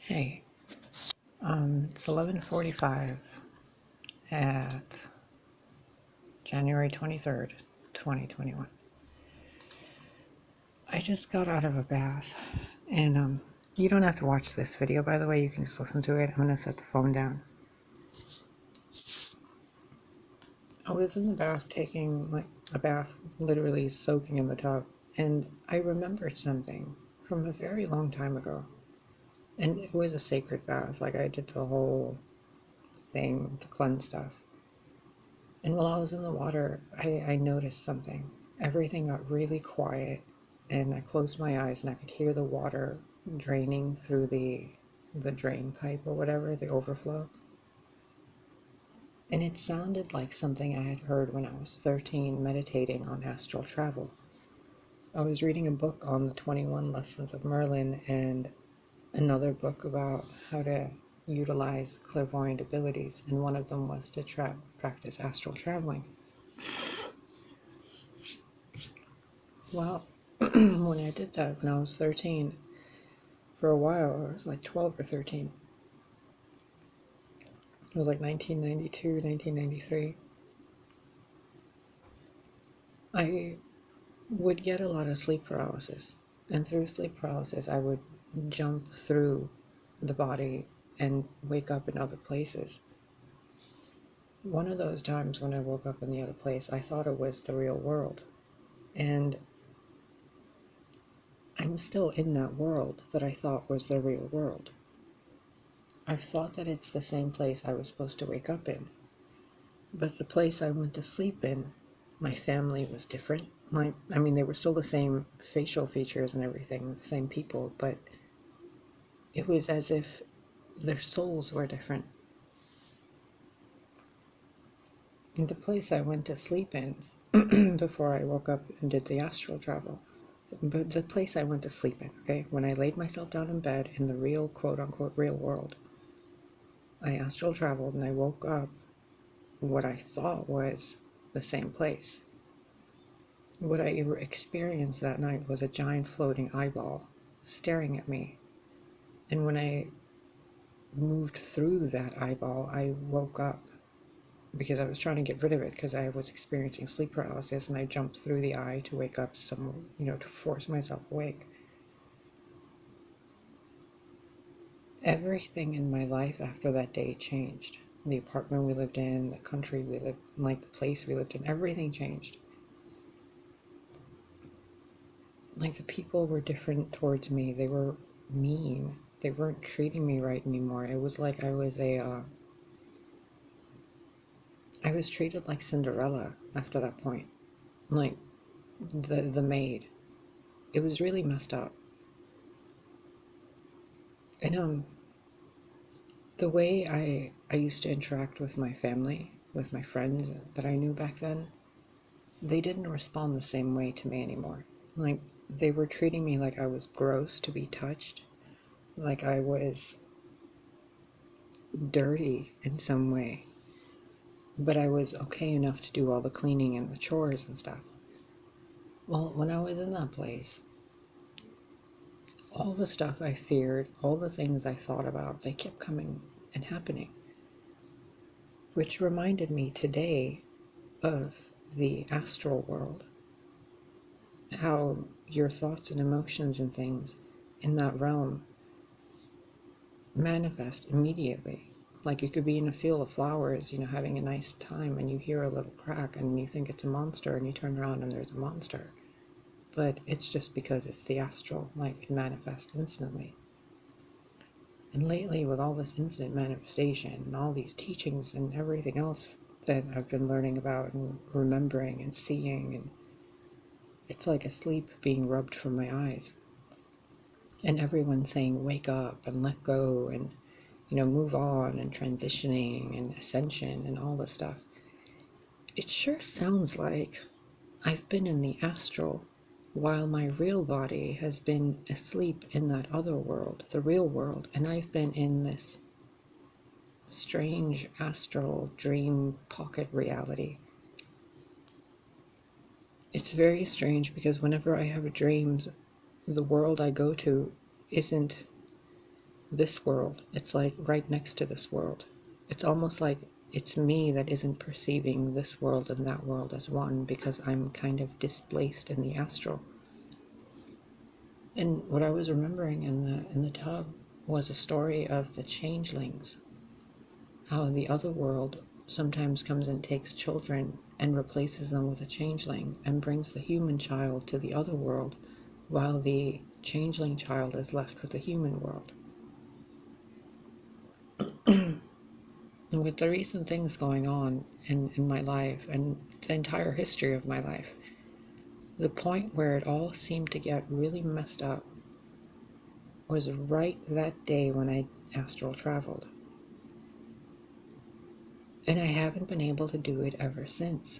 Hey, it's 11:45 at January 23rd, 2021. I just got out of a bath, and you don't have to watch this video, by the way. You can just listen to it. I'm gonna set the phone down. I was in the bath taking like a bath, literally soaking in the tub, and I remembered something from a very long time ago. And it was a sacred bath. Like, I did the whole thing to cleanse stuff. And while I was in the water, I noticed something. Everything got really quiet, and I closed my eyes and I could hear the water draining through the drain pipe or whatever, the overflow. And it sounded like something I had heard when I was 13 meditating on astral travel. I was reading a book on the 21 Lessons of Merlin and another book about how to utilize clairvoyant abilities, and one of them was to practice astral traveling. Well, when I did that when I was 13, for a while, I was like 12 or 13. It was like 1992, 1993. I would get a lot of sleep paralysis. And through sleep paralysis, I would jump through the body and wake up in other places. One of those times when I woke up in the other place, I thought it was the real world. And I'm still in that world that I thought was the real world. I've thought that it's the same place I was supposed to wake up in. But the place I went to sleep in, my family was different. They were still the same facial features and everything, the same people, but it was as if their souls were different. And the place I went to sleep in before I woke up and did the astral travel, but the place I went to sleep in, okay, when I laid myself down in bed in the real, quote unquote, real world, I astral traveled and I woke up what I thought was the same place. What I experienced that night was a giant floating eyeball staring at me. And when I moved through that eyeball, I woke up because I was trying to get rid of it because I was experiencing sleep paralysis, and I jumped through the eye to wake up to force myself awake. Everything in my life after that day changed. The apartment we lived in, the country we lived in, like the place we lived in, everything changed. Like, the people were different towards me. They were mean. They weren't treating me right anymore. It was like I was I was treated like Cinderella after that point. Like the maid. It was really messed up. And the way I used to interact with my family, with my friends that I knew back then, they didn't respond the same way to me anymore. Like, they were treating me like I was gross to be touched, like I was dirty in some way, but I was okay enough to do all the cleaning and the chores and stuff. Well, when I was in that place, all the stuff I feared, all the things I thought about, they kept coming and happening, which reminded me today of the astral world, how your thoughts and emotions and things in that realm manifest immediately. Like, you could be in a field of flowers, having a nice time, and you hear a little crack and you think it's a monster, and you turn around and there's a monster. But it's just because it's the astral, like, it manifests instantly. And lately, with all this instant manifestation and all these teachings and everything else that I've been learning about and remembering and seeing, and it's like a sleep being rubbed from my eyes. And everyone saying, wake up and let go and, move on, and transitioning and ascension and all this stuff. It sure sounds like I've been in the astral while my real body has been asleep in that other world, the real world, and I've been in this strange astral dream pocket reality. It's very strange because whenever I have dreams, the world I go to isn't this world. It's like right next to this world. It's almost like it's me that isn't perceiving this world and that world as one, because I'm kind of displaced in the astral. And what I was remembering in the tub was a story of the changelings, how the other world sometimes comes and takes children and replaces them with a changeling and brings the human child to the other world, while the changeling child is left with the human world. And with the recent things going on in my life and the entire history of my life, the point where it all seemed to get really messed up was right that day when I astral traveled. And I haven't been able to do it ever since.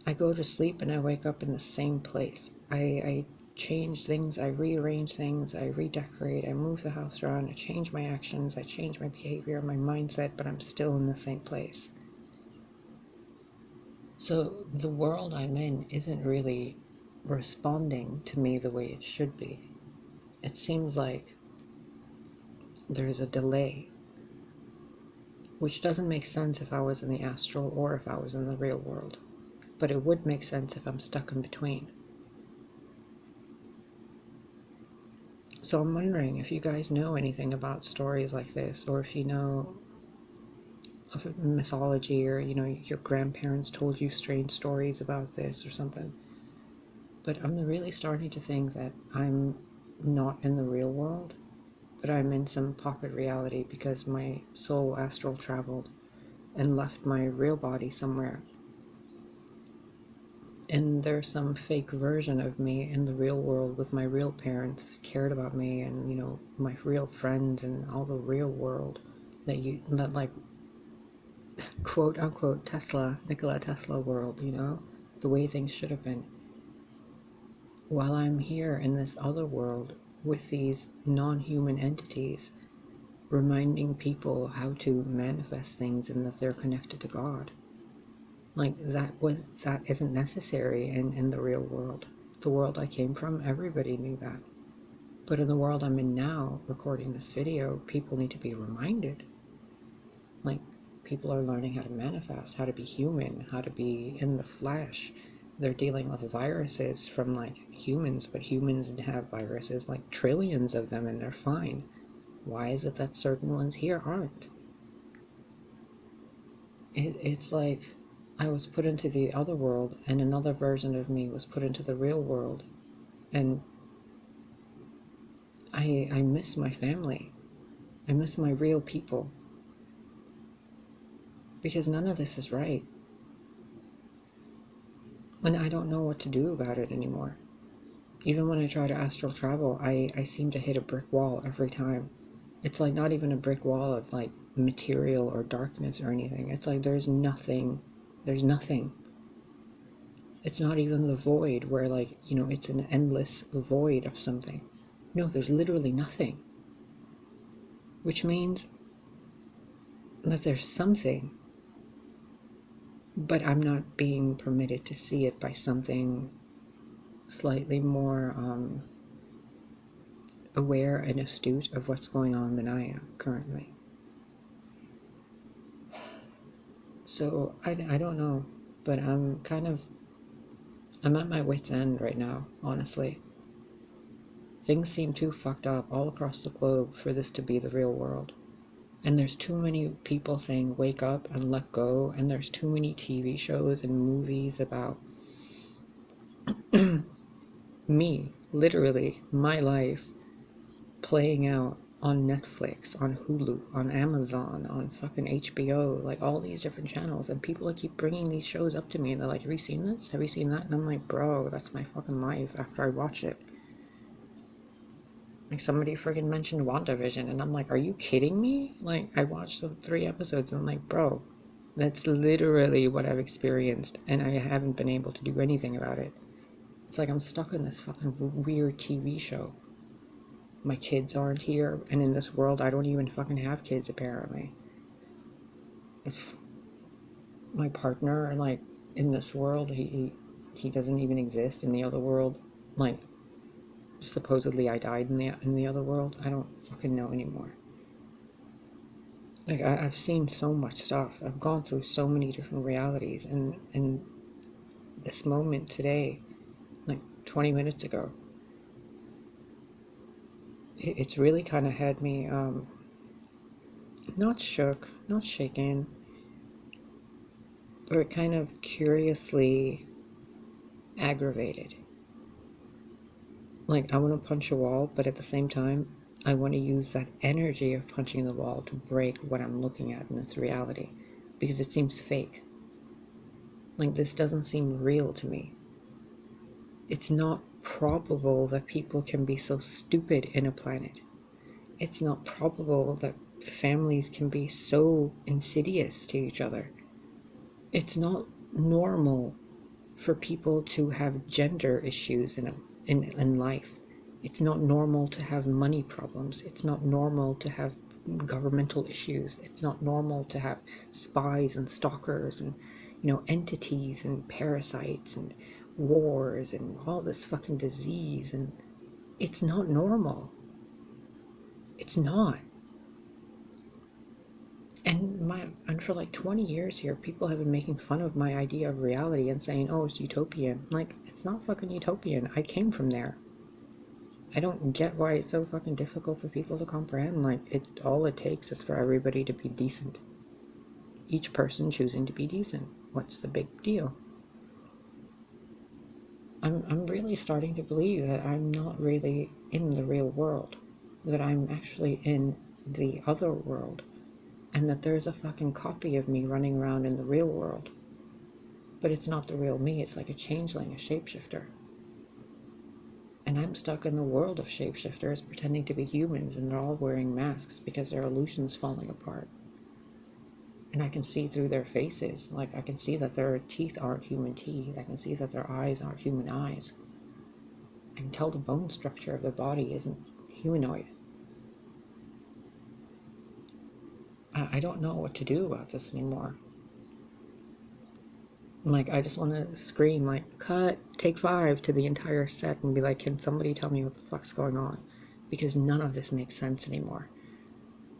I go to sleep and I wake up in the same place. I change things, I rearrange things, I redecorate, I move the house around, I change my actions, I change my behavior, my mindset, but I'm still in the same place. So the world I'm in isn't really responding to me the way it should be. It seems like there's a delay, which doesn't make sense if I was in the astral or if I was in the real world. But it would make sense if I'm stuck in between. So I'm wondering if you guys know anything about stories like this, or if you know of mythology, or your grandparents told you strange stories about this or something. But I'm really starting to think that I'm not in the real world, but I'm in some pocket reality because my soul astral traveled and left my real body somewhere. And there's some fake version of me in the real world with my real parents that cared about me, and my real friends and all the real world that like quote unquote Nikola Tesla world, the way things should have been. While I'm here in this other world with these non-human entities, reminding people how to manifest things and that they're connected to God. Like that isn't necessary in the real world. The world I came from, everybody knew that. But in the world I'm in now, recording this video, people need to be reminded. Like, people are learning how to manifest, how to be human, how to be in the flesh. They're dealing with viruses from like humans, but humans have viruses, like trillions of them, and they're fine. Why is it that certain ones here aren't? It's like I was put into the other world, and another version of me was put into the real world, and I miss my family. I miss my real people, because none of this is right. And I don't know what to do about it anymore. Even when I try to astral travel, I seem to hit a brick wall every time. It's like not even a brick wall of like material or darkness or anything. It's like there's nothing. There's nothing. It's not even the void where like, it's an endless void of something. No, there's literally nothing. Which means that there's something, but I'm not being permitted to see it by something slightly more aware and astute of what's going on than I am currently. So I don't know, but I'm at my wit's end right now, honestly. Things seem too fucked up all across the globe for this to be the real world. And there's too many people saying wake up and let go, and there's too many TV shows and movies about me, literally, my life, playing out on Netflix, on Hulu, on Amazon, on fucking HBO, like all these different channels, and people keep bringing these shows up to me, and they're like, have you seen this? Have you seen that? And I'm like, bro, that's my fucking life after I watch it. Like, somebody friggin' mentioned WandaVision, and I'm like, are you kidding me? Like, I watched the 3 episodes, and I'm like, bro, that's literally what I've experienced, and I haven't been able to do anything about it. It's like I'm stuck in this fucking weird TV show. My kids aren't here, and in this world, I don't even fucking have kids, apparently. My partner, like, in this world, he doesn't even exist. In the other world, like, supposedly I died in the other world. I don't fucking know anymore. Like I've seen so much stuff. I've gone through so many different realities, and this moment today, like 20 minutes ago, it's really kind of had me not shook, not shaken, but kind of curiously aggravated. Like, I want to punch a wall, but at the same time, I want to use that energy of punching the wall to break what I'm looking at in this reality, because it seems fake. Like, this doesn't seem real to me. It's not probable that people can be so stupid in a planet. It's not probable that families can be so insidious to each other. It's not normal for people to have gender issues in life. It's not normal to have money problems. It's not normal to have governmental issues. It's not normal to have spies and stalkers and, entities and parasites and wars and all this fucking disease. And it's not normal. It's not. And for like 20 years here, people have been making fun of my idea of reality and saying, oh, it's utopian. Like, it's not fucking utopian. I came from there. I don't get why it's so fucking difficult for people to comprehend. Like, all it takes is for everybody to be decent. Each person choosing to be decent. What's the big deal? I'm really starting to believe that I'm not really in the real world. That I'm actually in the other world. And that there's a fucking copy of me running around in the real world. But it's not the real me, it's like a changeling, a shapeshifter. And I'm stuck in the world of shapeshifters pretending to be humans, and they're all wearing masks because their illusion's falling apart. And I can see through their faces, like I can see that their teeth aren't human teeth, I can see that their eyes aren't human eyes. I can tell the bone structure of their body isn't humanoid. I don't know what to do about this anymore. Like, I just want to scream, like, cut, take 5 to the entire set and be like, can somebody tell me what the fuck's going on? Because none of this makes sense anymore.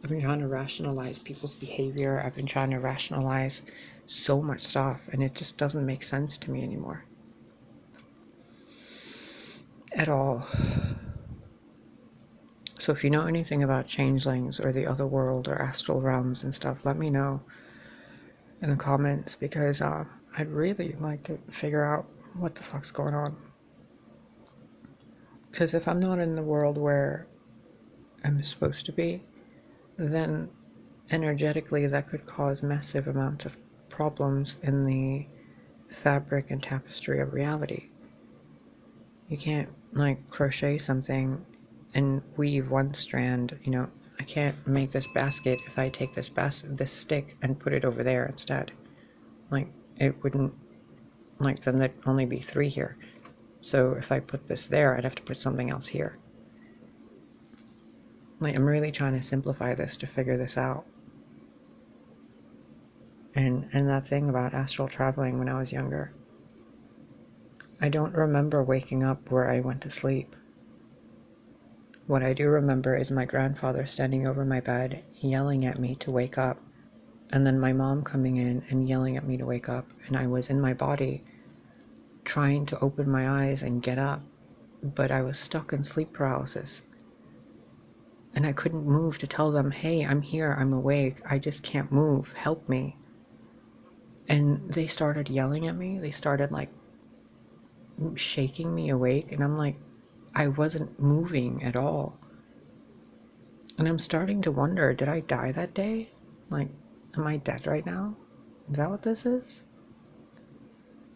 I've been trying to rationalize people's behavior. I've been trying to rationalize so much stuff, and it just doesn't make sense to me anymore. At all. So if you know anything about changelings or the other world or astral realms and stuff, let me know in the comments, because I'd really like to figure out what the fuck's going on. Because if I'm not in the world where I'm supposed to be, then energetically that could cause massive amounts of problems in the fabric and tapestry of reality. You can't, like, crochet something and weave one strand, I can't make this basket if I take this stick and put it over there instead. Like, it wouldn't, like, then there'd only be 3 here. So if I put this there, I'd have to put something else here. Like, I'm really trying to simplify this to figure this out. And that thing about astral traveling when I was younger. I don't remember waking up where I went to sleep. What I do remember is my grandfather standing over my bed, yelling at me to wake up, and then my mom coming in and yelling at me to wake up, and I was in my body trying to open my eyes and get up, but I was stuck in sleep paralysis. And I couldn't move to tell them, hey, I'm here, I'm awake, I just can't move, help me. And they started yelling at me, they started like shaking me awake, and I'm like, I wasn't moving at all. And I'm starting to wonder, did I die that day? Like, am I dead right now? Is that what this is?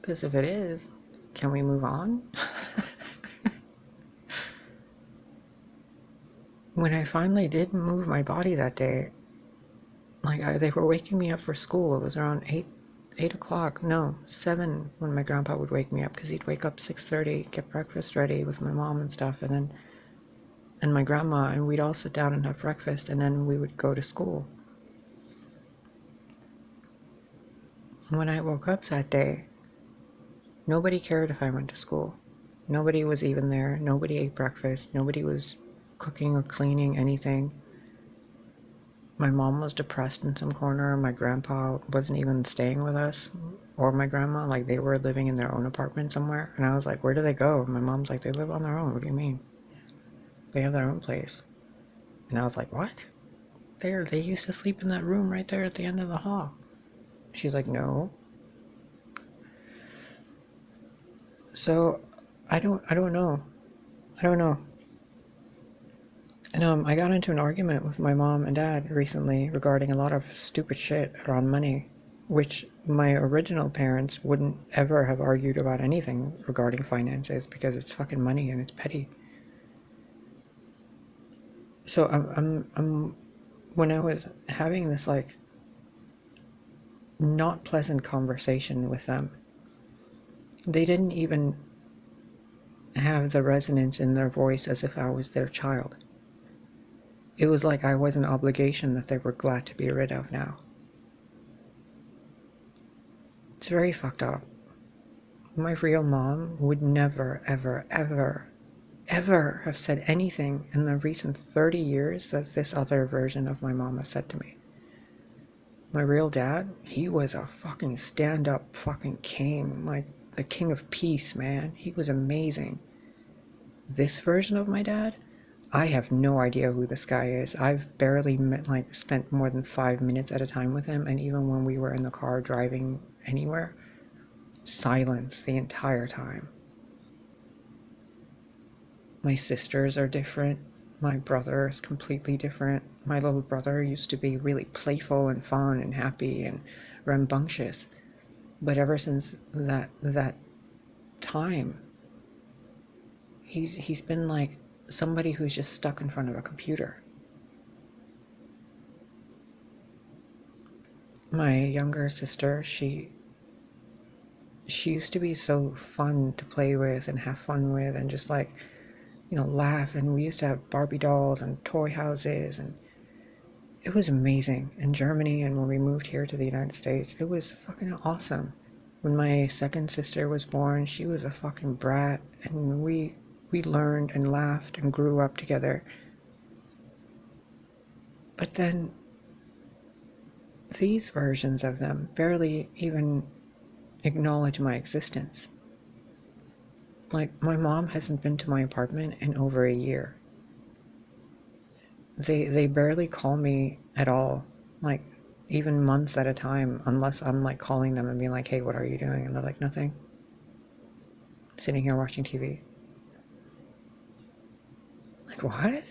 Because if it is, can we move on? When I finally did move my body that day, like, they were waking me up for school. It was around 8 o'clock, no, 7 when my grandpa would wake me up, because he'd wake up 6:30, get breakfast ready with my mom and stuff, and my grandma, and we'd all sit down and have breakfast, and then we would go to school. When I woke up that day, nobody cared if I went to school. Nobody was even there. Nobody ate breakfast. Nobody was cooking or cleaning anything. My mom was depressed in some corner. My grandpa wasn't even staying with us, or my grandma. Like, they were living in their own apartment somewhere. And I was like, where do they go? My mom's like, they live on their own. What do you mean? They have their own place. And I was like, what? They used to sleep in that room right there at the end of the hall. She's like, no. So I don't know. I don't know. And I got into an argument with my mom and dad recently regarding a lot of stupid shit around money, which my original parents wouldn't ever have argued about anything regarding finances because it's fucking money and it's petty. So I'm when I was having this like not pleasant conversation with them, they didn't even have the resonance in their voice as if I was their child. It was like I was an obligation that they were glad to be rid of now. It's very fucked up. My real mom would never, ever, ever, ever have said anything in the recent 30 years that this other version of my mom has said to me. My real dad, he was a fucking stand-up fucking king, like the king of peace, man. He was amazing. This version of my dad, I have no idea who this guy is. I've barely spent more than 5 minutes at a time with him, and even when we were in the car driving anywhere, silence the entire time. My sisters are different. My brother is completely different. My little brother used to be really playful and fun and happy and rambunctious. But ever since that time, he's been like somebody who's just stuck in front of a computer. My younger sister, she used to be so fun to play with and have fun with and just like, you know, laugh. And we used to have Barbie dolls and toy houses, and it was amazing in Germany. And when we moved here to the United States, it was fucking awesome. When my second sister was born, she was a fucking brat, and we learned and laughed and grew up together. But then these versions of them barely even acknowledge my existence. Like, my mom hasn't been to my apartment in over a year. They barely call me at all, like even months at a time, unless I'm like calling them and being like, hey, what are you doing? And they're like, nothing. Sitting here watching TV. Like, what?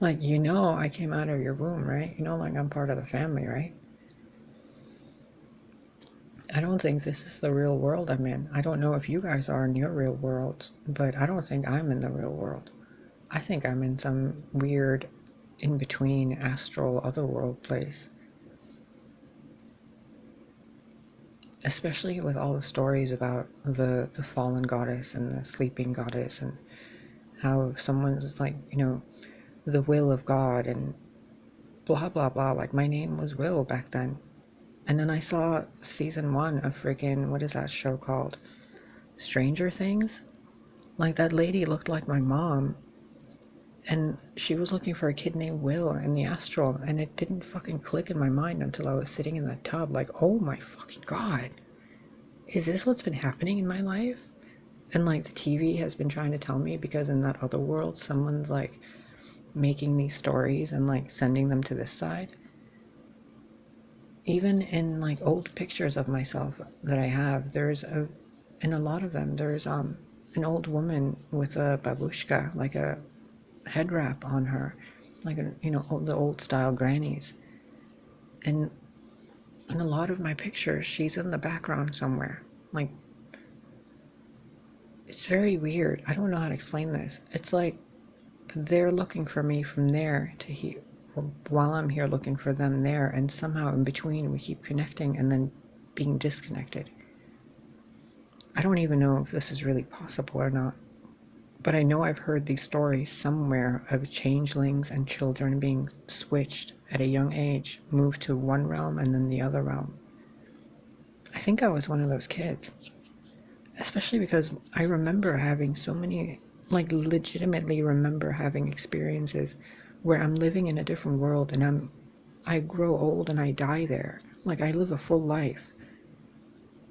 Like, you know, I came out of your womb, right? You know, like, I'm part of the family, right? I don't think this is the real world I'm in. I don't know if you guys are in your real worlds, but I don't think I'm in the real world. I think I'm in some weird in-between astral otherworld place. Especially with all the stories about the fallen goddess and the sleeping goddess, and how someone's like, you know, the will of God and blah blah blah. Like, my name was Will back then. And then I saw season 1 of freaking, what is that show called? Stranger Things? Like, that lady looked like my mom, and she was looking for a kid named Will in the astral, and it didn't fucking click in my mind until I was sitting in that tub, like, oh my fucking god, is this what's been happening in my life? And like, the TV has been trying to tell me, because in that other world, someone's like making these stories and like sending them to this side. Even in like old pictures of myself that I have, in a lot of them, there's an old woman with a babushka, like a head wrap on her, like you know, the old style grannies. And in a lot of my pictures, she's in the background somewhere. Like, it's very weird. I don't know how to explain this. It's like they're looking for me from there to here, while I'm here looking for them there, and somehow in between we keep connecting and then being disconnected. I don't even know if this is really possible or not, but I know I've heard these stories somewhere of changelings and children being switched at a young age, moved to one realm and then the other realm. I think I was one of those kids. especially because I remember having so many, like legitimately remember having experiences where I'm living in a different world and I grow old and I die there. Like I live a full life,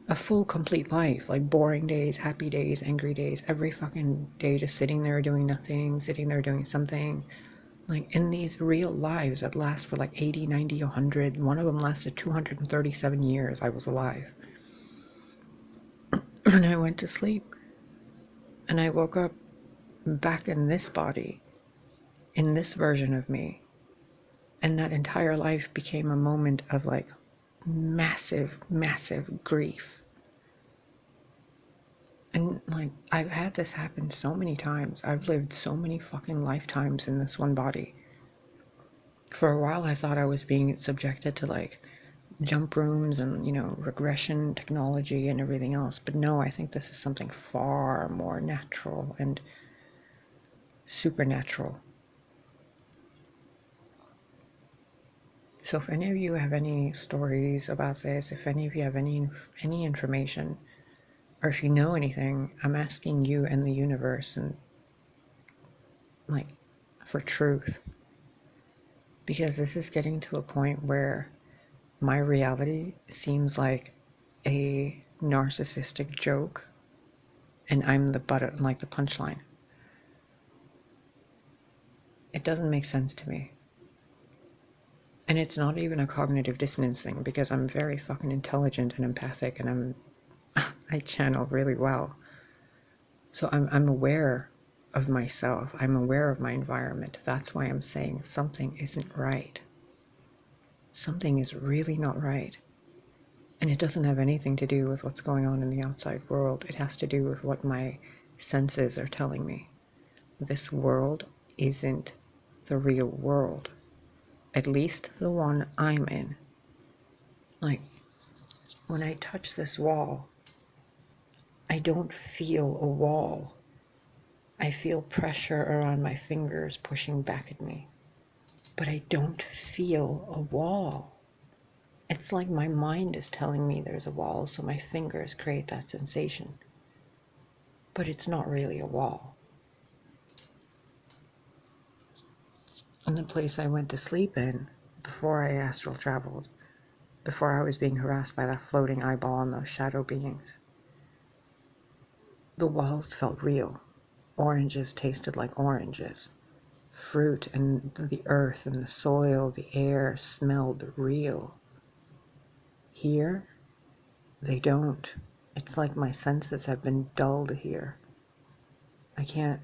a full complete life, like boring days, happy days, angry days, every fucking day just sitting there doing nothing, sitting there doing something. Like in these real lives that last for like 80, 90, 100, one of them lasted 237 years I was alive. And I went to sleep and I woke up back in this body, in this version of me. And that entire life became a moment of like massive, massive grief. And like, I've had this happen so many times. I've lived so many fucking lifetimes in this one body. For a while, I thought I was being subjected to like jump rooms and, regression technology and everything else. But no, I think this is something far more natural and supernatural. So if any of you have any stories about this, if any of you have any information, or if you know anything, I'm asking you and the universe and like for truth. Because this is getting to a point where my reality seems like a narcissistic joke and I'm the butt, like the punchline. It doesn't make sense to me. And it's not even a cognitive dissonance thing because I'm very fucking intelligent and empathic and I channel really well. So I'm aware of myself. I'm aware of my environment. That's why I'm saying something isn't right. Something is really not right. And it doesn't have anything to do with what's going on in the outside world. It has to do with what my senses are telling me. This world isn't the real world. At least the one I'm in. Like, when I touch this wall, I don't feel a wall. I feel pressure around my fingers pushing back at me. But I don't feel a wall. It's like my mind is telling me there's a wall, so my fingers create that sensation. But it's not really a wall. And the place I went to sleep in, before I astral traveled, before I was being harassed by that floating eyeball and those shadow beings, the walls felt real. Oranges tasted like oranges. Fruit and the earth and the soil, the air smelled real. Here, they don't. It's like my senses have been dulled here. I can't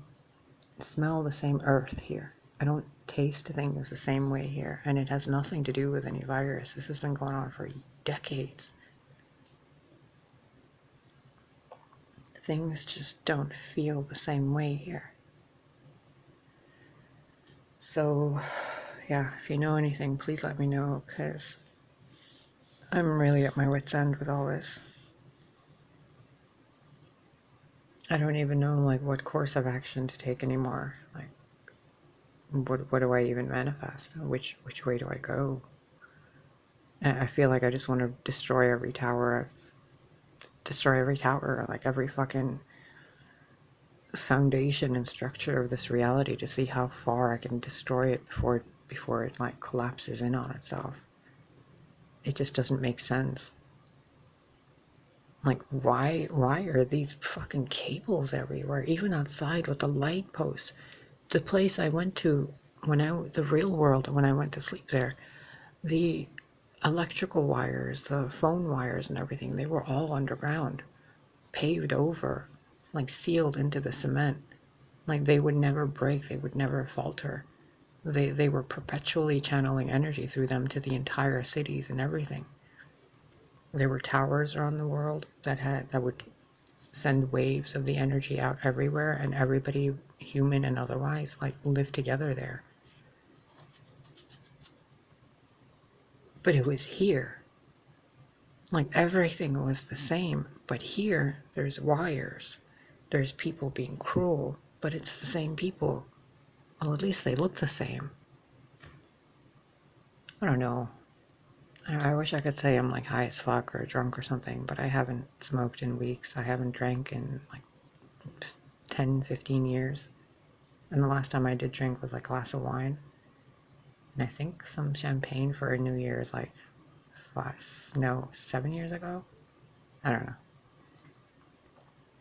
smell the same earth here. I don't taste things the same way here. And it has nothing to do with any virus. This has been going on for decades. Things just don't feel the same way here. So, yeah, if you know anything, please let me know, because I'm really at my wit's end with all this. I don't even know, like, what course of action to take anymore. Like, what do I even manifest? Which way do I go? And I feel like I just want to destroy every tower, like every fucking foundation and structure of this reality to see how far I can destroy it before it like collapses in on itself. It just doesn't make sense. Like, why are these fucking cables everywhere, even outside with the light posts? The place I went to the real world, when I went to sleep there, the electrical wires, the phone wires and everything, they were all underground, paved over, like sealed into the cement. Like they would never break, they would never falter. They were perpetually channeling energy through them to the entire cities and everything. There were towers around the world that would send waves of the energy out everywhere, and everybody, human and otherwise, like lived together there. But it was here. Like everything was the same, but here there's wires. There's people being cruel, but it's the same people. Well, at least they look the same. I don't know. I wish I could say I'm like high as fuck or drunk or something, but I haven't smoked in weeks. I haven't drank in like 10, 15 years. And the last time I did drink was like a glass of wine. And I think some champagne for a New Year's like 7 years ago. I don't know.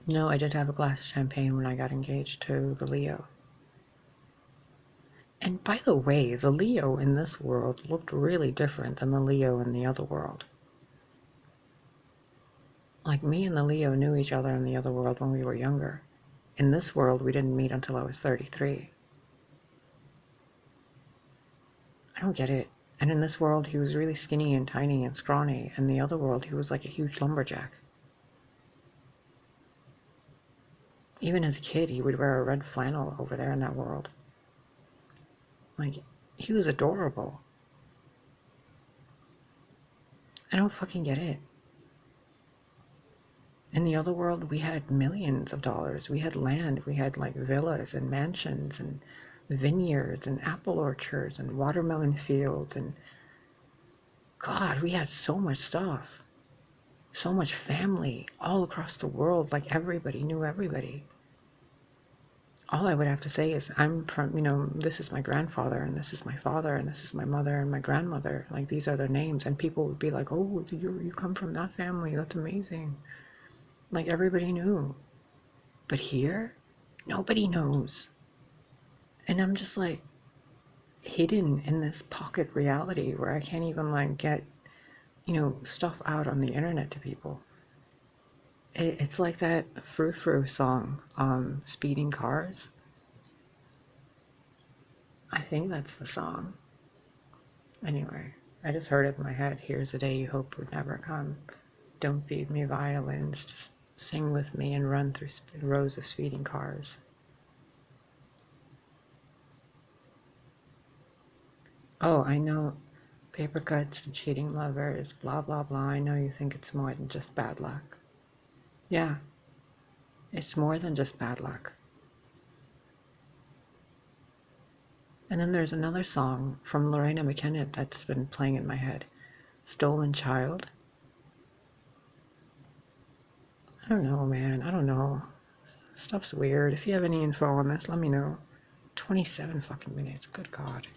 No, I did have a glass of champagne when I got engaged to the Leo. And by the way, the Leo in this world looked really different than the Leo in the other world. Like me and the Leo knew each other in the other world when we were younger. In this world, we didn't meet until I was 33. I don't get it. And in this world, he was really skinny and tiny and scrawny. In the other world, he was like a huge lumberjack. Even as a kid, he would wear a red flannel over there in that world. Like, he was adorable. I don't fucking get it. In the other world, we had millions of dollars. We had land. We had like villas and mansions and vineyards and apple orchards and watermelon fields. And God, we had so much stuff. So much family all across the world. Like everybody knew everybody. All I would have to say is I'm from, this is my grandfather and this is my father and this is my mother and my grandmother. Like these are their names. And people would be like, oh, you come from that family. That's amazing. Like everybody knew. But here, nobody knows. And I'm just like hidden in this pocket reality where I can't even like get, stuff out on the internet to people. It's like that Frou Frou song, Speeding Cars. I think that's the song. Anyway, I just heard it in my head. Here's a day you hoped would never come. Don't feed me violins. Just sing with me and run through rows of speeding cars. Oh, I know. Paper cuts and cheating lovers, blah, blah, blah. I know you think it's more than just bad luck. Yeah, it's more than just bad luck. And then there's another song from Lorena McKennitt that's been playing in my head. Stolen Child. I don't know, man. I don't know. Stuff's weird. If you have any info on this, let me know. 27 fucking minutes. Good God.